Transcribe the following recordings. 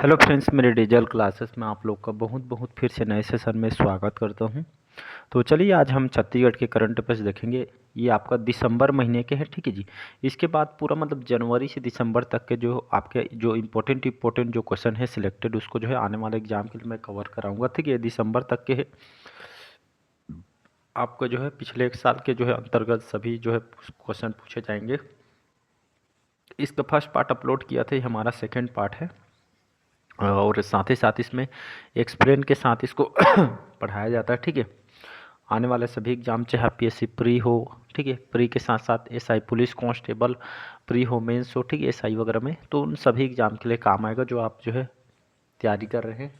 Hello friends, मेरे digital classes में आप लोग का बहुत बहुत फिर से नए सेशन में स्वागत करता हूं। तो चलिए आज हम छत्तीसगढ़ के करंट अफेयर्स देखेंगे। ये आपका दिसंबर महीने के हैं, ठीक है जी। इसके बाद पूरा मतलब जनवरी से दिसंबर तक के जो आपके जो इम्पोर्टेंट जो क्वेश्चन है सिलेक्टेड, उसको जो है आने वाले एग्जाम के लिए मैं कवर कराऊंगा, ठीक है। दिसंबर तक के है आपको जो है पिछले एक साल के जो है अंतर्गत सभी जो है क्वेश्चन पूछे जाएंगे। इसका फर्स्ट पार्ट अपलोड किया था, ये हमारा सेकेंड पार्ट है और साथ ही साथ इसमें एक्सप्लेन के साथ इसको पढ़ाया जाता है, ठीक है। आने वाले सभी एग्जाम चाहे पीएससी प्री हो, ठीक है, प्री के साथ साथ एसआई पुलिस कांस्टेबल प्री हो, मेंस हो, ठीक है, एसआई वगैरह में, तो उन सभी एग्जाम के लिए काम आएगा जो आप जो है तैयारी कर रहे हैं,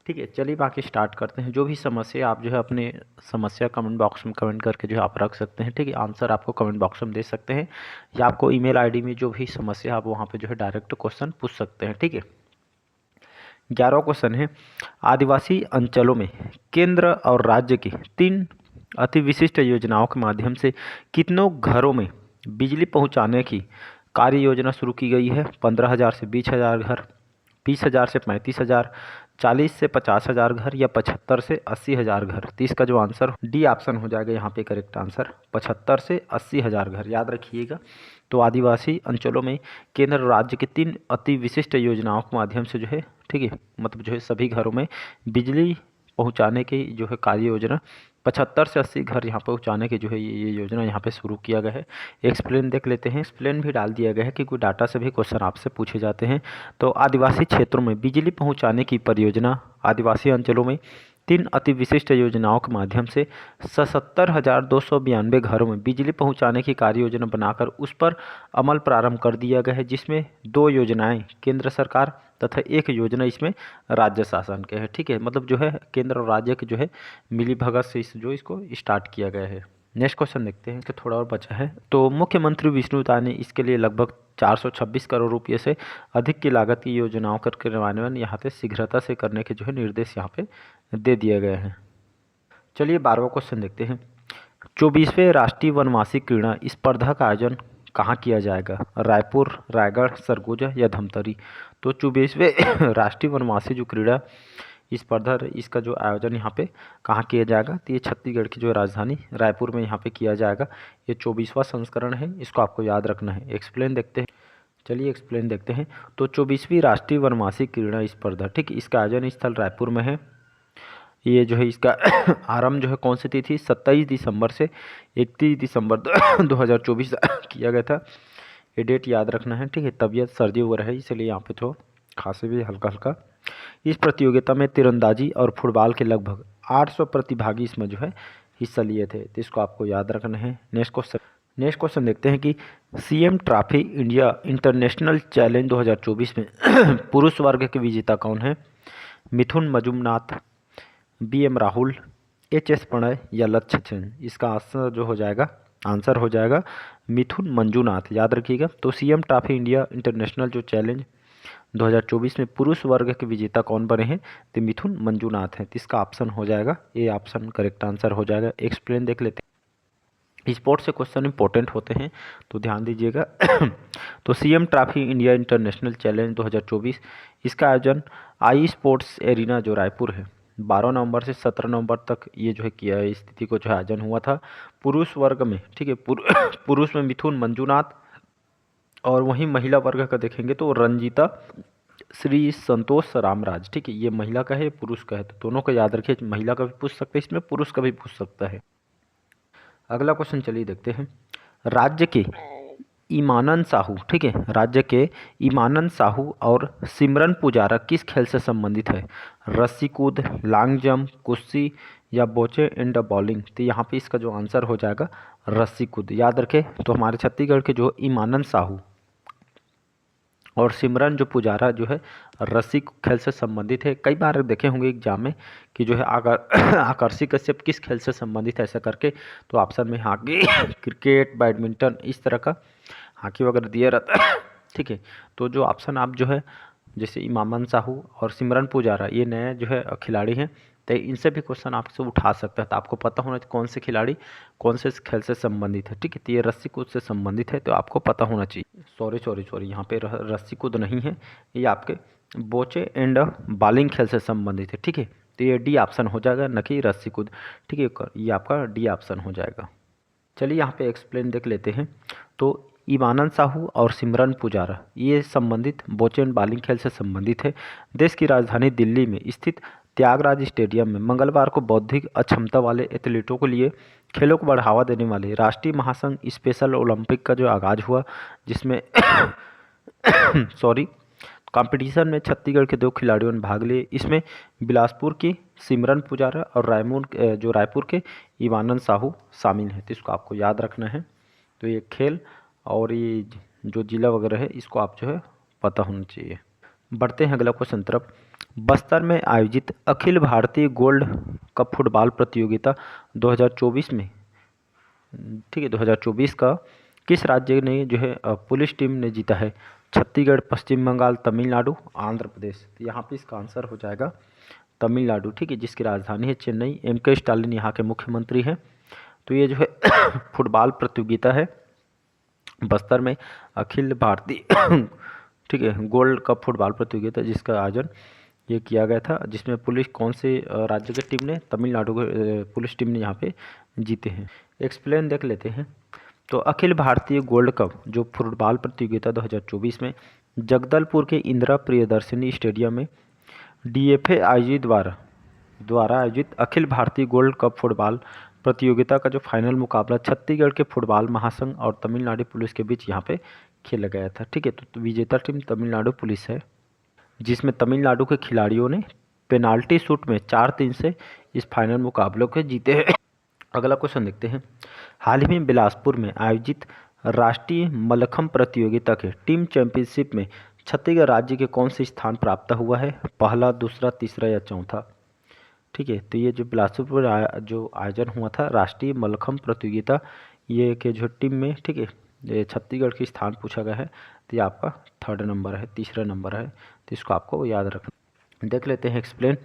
ठीक है। चलिए बाकी स्टार्ट करते हैं। जो भी समस्या आप जो है अपने समस्या कमेंट बॉक्स में कमेंट करके जो है आप रख सकते हैं, ठीक है। आंसर आपको कमेंट बॉक्स में दे सकते हैं या आपको ईमेल आईडी में जो भी समस्या आप वहाँ पे जो है डायरेक्ट क्वेश्चन पूछ सकते हैं, ठीक है। 11वां क्वेश्चन है, आदिवासी अंचलों में केंद्र और राज्य की 3 अति विशिष्ट योजनाओं के माध्यम से कितनों घरों में बिजली पहुंचाने की कार्य योजना शुरू की गई है? 15,000 से 20,000 घर, 20,000 से 35,000, 40 से 50,000 घर या 75 से 80,000 घर। तो इसका जो आंसर डी ऑप्शन हो जाएगा यहाँ पे करेक्ट आंसर, 75 से 80,000 घर, याद रखिएगा। तो आदिवासी अंचलों में केंद्र और राज्य की 3 अति विशिष्ट योजनाओं के माध्यम से जो है, ठीक है, मतलब जो है सभी घरों में बिजली पहुंचाने की जो है कार्य योजना 75 से 80 घर यहाँ पहुंचाने की जो है ये योजना यहाँ पे शुरू किया गया है। एक्सप्लेन देख लेते हैं। एक्सप्लेन भी डाल दिया गया है कि कोई डाटा से भी क्वेश्चन आपसे पूछे जाते हैं। तो आदिवासी क्षेत्रों में बिजली पहुंचाने की परियोजना, आदिवासी अंचलों में 3 अति विशिष्ट योजनाओं के माध्यम से 77,292 घरों में बिजली पहुंचाने की कार्य योजना बनाकर उस पर अमल प्रारंभ कर दिया गया है, जिसमें 2 योजनाएं केंद्र सरकार तथा 1 योजना इसमें राज्य शासन के है, ठीक है। मतलब जो है केंद्र और राज्य के जो है मिली भगत से इसको स्टार्ट किया गया है। नेक्स्ट क्वेश्चन देखते हैं, इसका थोड़ा और बचा है। तो मुख्यमंत्री विष्णुदास ने इसके लिए लगभग 426 करोड़ रुपये से अधिक की लागत की योजनाओं का क्रियान्वयन यहाँ पे शीघ्रता से करने के जो है निर्देश यहाँ पे दे दिए गए हैं। चलिए 12वां क्वेश्चन देखते हैं। 24वें राष्ट्रीय वनवासी क्रीड़ा स्पर्धा का आयोजन कहाँ किया जाएगा? रायपुर, रायगढ़, सरगुजा या धमतरी? तो 24वें राष्ट्रीय वनवासी जो क्रीड़ा स्पर्धा इसका जो आयोजन यहाँ पे कहाँ किया जाएगा? तो ये छत्तीसगढ़ की जो राजधानी रायपुर में यहाँ पे किया जाएगा। ये 24वां संस्करण है, इसको आपको याद रखना है। एक्सप्लेन देखते हैं। चलिए एक्सप्लेन देखते हैं। तो 24वीं राष्ट्रीय वनवासी क्रीड़ा स्पर्धा, ठीक, इसका आयोजन स्थल रायपुर में है। ये जो है इसका आरंभ जो है कौन सी तिथि? 27 दिसंबर से 31 दिसंबर 2024 किया गया था। ये डेट याद रखना है, ठीक है। तबीयत सर्दी वगैरह है इसलिए यहाँ पे तो खांसी भी हल्का हल्का। इस प्रतियोगिता में तीरंदाजी और फुटबॉल के लगभग 800 प्रतिभागी इसमें जो है हिस्सा लिए थे, तो इसको आपको याद रखना है। नेक्स्ट क्वेश्चन देखते हैं कि CM trophy India international challenge 2024 में पुरुष वर्ग के विजेता कौन है? मिथुन मंजुनाथ, बीएम राहुल, एचएस प्रणय या लक्ष्य सेन? इसका आंसर हो जाएगा मिथुन मंजुनाथ, याद रखिएगा। तो सीएम ट्रॉफी इंडिया इंटरनेशनल जो चैलेंज 2024 में पुरुष वर्ग के विजेता कौन बने हैं? तो मिथुन मंजुनाथ हैं। तो इसका ऑप्शन हो जाएगा, ये ऑप्शन करेक्ट आंसर हो जाएगा। एक्सप्लेन देख लेते हैं। स्पोर्ट्स से क्वेश्चन इंपॉर्टेंट होते हैं तो ध्यान दीजिएगा। तो CM trophy India international challenge 2024 इसका आयोजन आई स्पोर्ट्स एरिना जो रायपुर है 12 नवंबर से 17 नवंबर तक ये जो है किया है, स्थिति को जो है आयोजन हुआ था पुरुष वर्ग में, ठीक है। पुरुष में मिथुन मंजुनाथ और वहीं महिला वर्ग का देखेंगे तो रंजीता श्री संतोष रामराज, ठीक है। ये महिला का है, पुरुष का है, तो दोनों का याद रखिए। महिला का भी पूछ सकते हैं इसमें, पुरुष का भी पूछ सकता है। अगला क्वेश्चन चलिए देखते हैं। राज्य के ईमानंद साहू, ठीक है, राज्य के ईमानंद साहू और सिमरन पुजारा किस खेल से संबंधित है? रस्सी कूद, लॉन्ग जंप, कुश्ती या बोचे एंड बॉलिंग? तो यहाँ पे इसका जो आंसर हो जाएगा रस्सी कूद, याद रखें। तो हमारे छत्तीसगढ़ के जो ईमानंद साहू और सिमरन जो पुजारा जो है रस्सी खेल से संबंधित है। कई बार देखे होंगे एग्जाम में कि जो है आकर्षी कश्यप किस खेल से संबंधित है ऐसा करके, तो ऑप्शन में हॉकी, क्रिकेट, बैडमिंटन, इस तरह का हॉकी वगैरह दिया रहता है, ठीक है। तो जो ऑप्शन आप जो है जैसे इमामन साहू और सिमरन पुजारा ये नए जो है खिलाड़ी हैं, तो इनसे भी क्वेश्चन आपसे उठा सकता है। तो आपको पता होना चाहिए कौन से खिलाड़ी कौन से खेल से संबंधित है, ठीक है। तो ये रस्सी कूद से संबंधित है, तो आपको पता होना चाहिए। सॉरी यहाँ पे रस्सी कूद नहीं है, ये आपके बोचे एंड बॉलिंग खेल से संबंधित है, ठीक है। तो ये डी ऑप्शन हो जाएगा, न कि रस्सी कूद, ठीक है। ये आपका डी ऑप्शन हो जाएगा। चलिए यहाँ पे एक्सप्लेन देख लेते हैं। तो ईवानंद साहू और सिमरन पुजारा ये संबंधित बोचे एंड बॉलिंग खेल से संबंधित है। देश की राजधानी दिल्ली में स्थित त्यागराज स्टेडियम में मंगलवार को बौद्धिक अक्षमता वाले एथलीटों के लिए खेलों को बढ़ावा देने वाले राष्ट्रीय महासंघ स्पेशल ओलंपिक का जो आगाज हुआ, जिसमें सॉरी कंपटीशन में छत्तीसगढ़ के 2 खिलाड़ियों ने भाग लिए। इसमें बिलासपुर की सिमरन पुजारा और रायपुर के ईवानंद साहू शामिल हैं। तो इसको आपको याद रखना है। तो ये खेल और ये जो जिला वगैरह है इसको आप जो है पता होना चाहिए। बढ़ते हैं अगला क्वेश्चन तरफ। बस्तर में आयोजित Akhil Bharatiya gold cup football प्रतियोगिता 2024 में, ठीक है, 2024 का किस राज्य ने जो है पुलिस टीम ने जीता है? छत्तीसगढ़, पश्चिम बंगाल, तमिलनाडु, आंध्र प्रदेश। तो यहाँ पे इसका आंसर हो जाएगा तमिलनाडु, ठीक है, जिसकी राजधानी है चेन्नई। M.K. स्टालिन यहाँ के मुख्यमंत्री हैं। तो ये जो है फुटबॉल प्रतियोगिता है बस्तर में अखिल भारतीय ठीक है गोल्ड कप फुटबॉल प्रतियोगिता, जिसका आयोजन ये किया गया था, जिसमें पुलिस कौन से राज्य की टीम ने, तमिलनाडु के पुलिस टीम ने यहाँ पे जीते हैं। एक्सप्लेन देख लेते हैं। तो अखिल भारतीय गोल्ड कप जो फुटबॉल प्रतियोगिता 2024 में जगदलपुर के इंदिरा प्रियदर्शनी स्टेडियम में DFA आयोजित द्वारा आयोजित Akhil Bharatiya gold cup football प्रतियोगिता का जो फाइनल मुकाबला छत्तीसगढ़ के फुटबॉल महासंघ और तमिलनाडु पुलिस के बीच यहाँ पे खेला गया था, ठीक है। तो विजेता टीम तमिलनाडु पुलिस है, जिसमें तमिलनाडु के खिलाड़ियों ने पेनाल्टी शूट में 4-3 से इस फाइनल मुकाबलों को जीते हैं। अगला क्वेश्चन देखते हैं। हाल ही में बिलासपुर में आयोजित राष्ट्रीय मल्लखंब प्रतियोगिता के टीम चैंपियनशिप में छत्तीसगढ़ राज्य के कौन से स्थान प्राप्त हुआ है? पहला, दूसरा, तीसरा या चौथा, ठीक है। तो ये जो बिलासपुर जो आयोजन हुआ था राष्ट्रीय मल्लखंब प्रतियोगिता, ये के जो टीम में, ठीक है, ये छत्तीसगढ़ की स्थान पूछा गया है। तो ये आपका 3rd नंबर है, तीसरा नंबर है। तो इसको आपको याद रखना। देख लेते हैं एक्सप्लेन।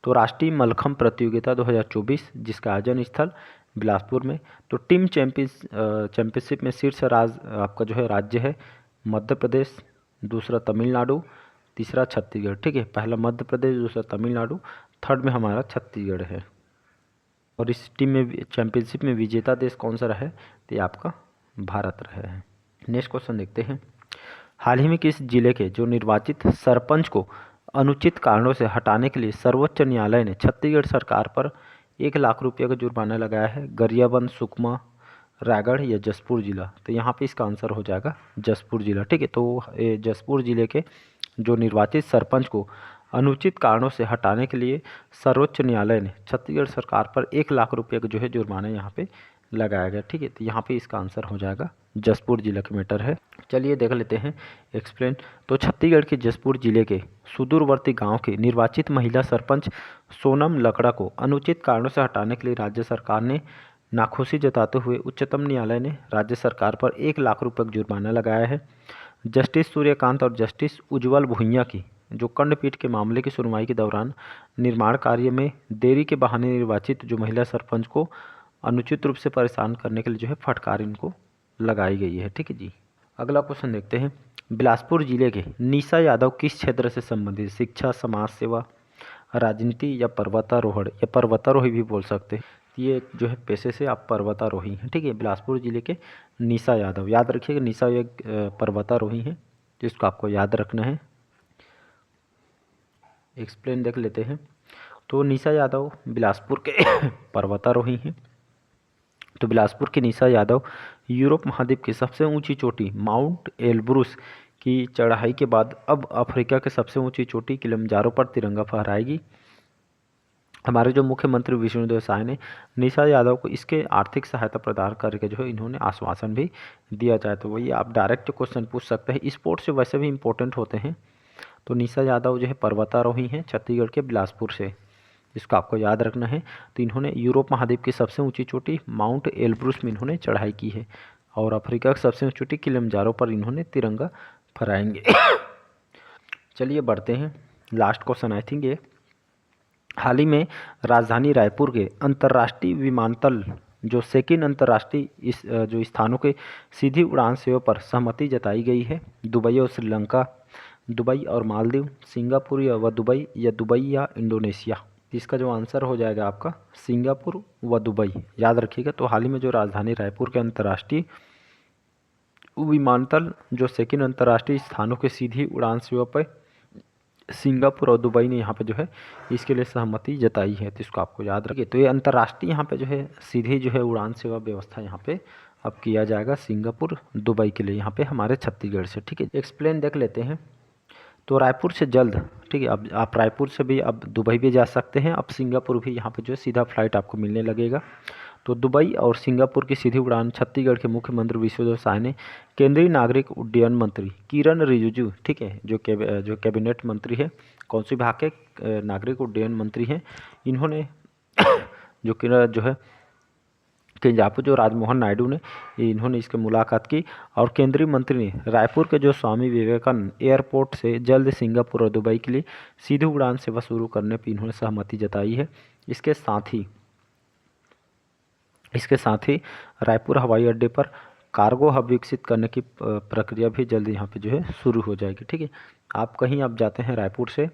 तो राष्ट्रीय मल्लखंब प्रतियोगिता 2024 जिसका आयोजन स्थल बिलासपुर में। तो टीम चैंपियनशिप में शीर्ष आपका जो है राज्य है मध्य प्रदेश, दूसरा तमिलनाडु, तीसरा छत्तीसगढ़, ठीक है। पहला मध्य प्रदेश, दूसरा तमिलनाडु, 3rd में हमारा छत्तीसगढ़ है। और इस टीम में चैंपियनशिप में विजेता देश कौन सा रहा है? तो ये आपका भारत रहा है। नेक्स्ट क्वेश्चन देखते हैं। हाल ही में किस जिले के जो निर्वाचित सरपंच को अनुचित कारणों से हटाने के लिए सर्वोच्च न्यायालय ने छत्तीसगढ़ सरकार पर 1 लाख रुपये का जुर्माना लगाया है? गरियाबंद, सुकमा, रायगढ़ या जसपुर जिला? तो यहाँ पे इसका आंसर हो जाएगा जसपुर जिला, ठीक है। तो जसपुर जिले के जो निर्वाचित सरपंच को अनुचित कारणों से हटाने के लिए सर्वोच्च न्यायालय ने छत्तीसगढ़ सरकार पर 1 लाख रुपये का जो है जुर्माना यहाँ पे लगाया गया, ठीक है। तो यहाँ पे इसका आंसर हो जाएगा जसपुर जिला का मैटर है। चलिए देख लेते हैं एक्सप्लेन। तो छत्तीसगढ़ के जसपुर जिले के सुदूरवर्ती गांव के निर्वाचित महिला सरपंच सोनम लकड़ा को अनुचित कारणों से हटाने के लिए राज्य सरकार ने नाखुशी जताते हुए उच्चतम न्यायालय ने राज्य सरकार पर 1 लाख रुपये का जुर्माना लगाया है। जस्टिस सूर्यकांत और जस्टिस उज्ज्वल भुइयां की जो खंडपीठ के मामले की सुनवाई के दौरान निर्माण कार्य में देरी के बहाने निर्वाचित जो महिला सरपंच को अनुचित रूप से परेशान करने के लिए जो है फटकार इनको लगाई गई है, ठीक है जी। अगला क्वेश्चन देखते हैं। बिलासपुर जिले के निशा यादव किस क्षेत्र से संबंधित? शिक्षा, समाज सेवा, राजनीति या पर्वतारोहण, या पर्वतारोही भी बोल सकते हैं। ये जो है पेशे से आप पर्वतारोही हैं, ठीक है। बिलासपुर जिले के निशा यादव, याद रखिएगा निशा एक पर्वतारोही हैं, तो इसको आपको याद रखना है। एक्सप्लेन देख लेते हैं। तो निशा यादव बिलासपुर के पर्वतारोही हैं। तो बिलासपुर की निशा यादव यूरोप महाद्वीप की सबसे ऊंची चोटी माउंट एलब्रूस की चढ़ाई के बाद अब अफ्रीका के सबसे ऊंची चोटी किलिमंजारो पर तिरंगा फहराएगी। हमारे जो मुख्यमंत्री विष्णुदेव साय ने निशा यादव को इसके आर्थिक सहायता प्रदान करके जो है इन्होंने आश्वासन भी दिया जाए। तो वही आप डायरेक्ट क्वेश्चन पूछ सकते हैं, स्पोर्ट्स से वैसे भी इंपॉर्टेंट होते हैं। तो निशा यादव जो है पर्वतारोही हैं छत्तीसगढ़ के बिलासपुर से, इसको आपको याद रखना है। तो इन्होंने यूरोप महाद्वीप की सबसे ऊंची चोटी माउंट एलब्रूस में इन्होंने चढ़ाई की है और अफ्रीका की सबसे ऊंची चोटी किलिमंजारो पर इन्होंने तिरंगा फहराएंगे। चलिए बढ़ते हैं, लास्ट क्वेश्चन आई थिंक ये हाल ही में राजधानी रायपुर के अंतर्राष्ट्रीय विमानतल जो सेकिन अंतर्राष्ट्रीय इस जो स्थानों के सीधी उड़ान सेवा पर सहमति जताई गई है। दुबई और श्रीलंका, दुबई और मालदीव, सिंगापुर या दुबई, या दुबई या इंडोनेशिया। इसका जो आंसर हो जाएगा आपका सिंगापुर व दुबई, याद रखिएगा। तो हाल ही में जो राजधानी रायपुर के अंतर्राष्ट्रीय विमानतल जो सेकिन अंतर्राष्ट्रीय स्थानों के सीधी उड़ान सेवा पर सिंगापुर और दुबई ने यहाँ पे जो है इसके लिए सहमति जताई है, तो इसको आपको याद रखिए। तो ये अंतर्राष्ट्रीय यहाँ पे जो है सीधी जो है उड़ान सेवा व्यवस्था यहाँ पे अब किया जाएगा सिंगापुर दुबई के लिए, यहाँ पे हमारे छत्तीसगढ़ से। ठीक है, एक्सप्लेन देख लेते हैं। तो रायपुर से जल्द, ठीक है, अब आप रायपुर से भी अब दुबई भी जा सकते हैं। अब सिंगापुर भी यहाँ पे जो है सीधा फ्लाइट आपको मिलने लगेगा। तो दुबई और सिंगापुर की सीधी उड़ान छत्तीसगढ़ के मुख्यमंत्री विश्वदेव साय ने केंद्रीय नागरिक उड्डयन मंत्री किरण रिजिजू, ठीक है, जो कैबिनेट मंत्री है, कौन सी विभाग के नागरिक उड्डयन मंत्री हैं, इन्होंने जो है कि जहाँ पर जो राजमोहन नायडू ने इन्होंने इसकी मुलाकात की और केंद्रीय मंत्री ने रायपुर के जो स्वामी विवेकानंद एयरपोर्ट से जल्द सिंगापुर और दुबई के लिए सीधी उड़ान सेवा शुरू करने पर इन्होंने सहमति जताई है। इसके साथ ही रायपुर हवाई अड्डे पर कार्गो हब विकसित करने की प्रक्रिया भी जल्द यहाँ पे जो है शुरू हो जाएगी। ठीक है, आप कहीं आप जाते हैं रायपुर से,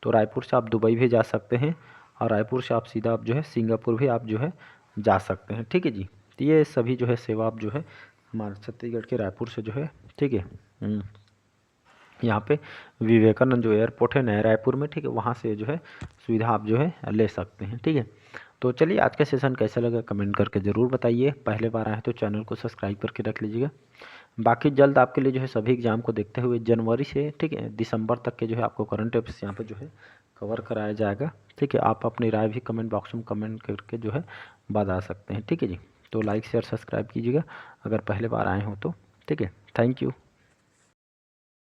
तो रायपुर से आप दुबई भी जा सकते हैं और रायपुर से आप सीधा आप जो है सिंगापुर भी आप जो है जा सकते हैं। ठीक है जी, तो ये सभी जो है सेवा आप जो है हमारे छत्तीसगढ़ के रायपुर से जो है, ठीक है, यहाँ पे विवेकानंद जो एयरपोर्ट है नया रायपुर में, ठीक है, वहाँ से जो है सुविधा आप जो है ले सकते हैं। ठीक है, तो चलिए आज का सेशन कैसा लगा कमेंट करके ज़रूर बताइए। पहले बार आए तो चैनल को सब्सक्राइब करके रख लीजिएगा। बाकी जल्द आपके लिए जो है सभी एग्जाम को देखते हुए जनवरी से, ठीक है, दिसंबर तक के जो है आपको करंट अफेयर्स यहाँ पर जो है कवर कराया जाएगा। ठीक है, आप अपनी राय भी कमेंट बॉक्स में कमेंट करके जो है बता सकते हैं। ठीक है जी, तो लाइक शेयर सब्सक्राइब कीजिएगा अगर पहले बार आए हो तो। ठीक है, थैंक यू।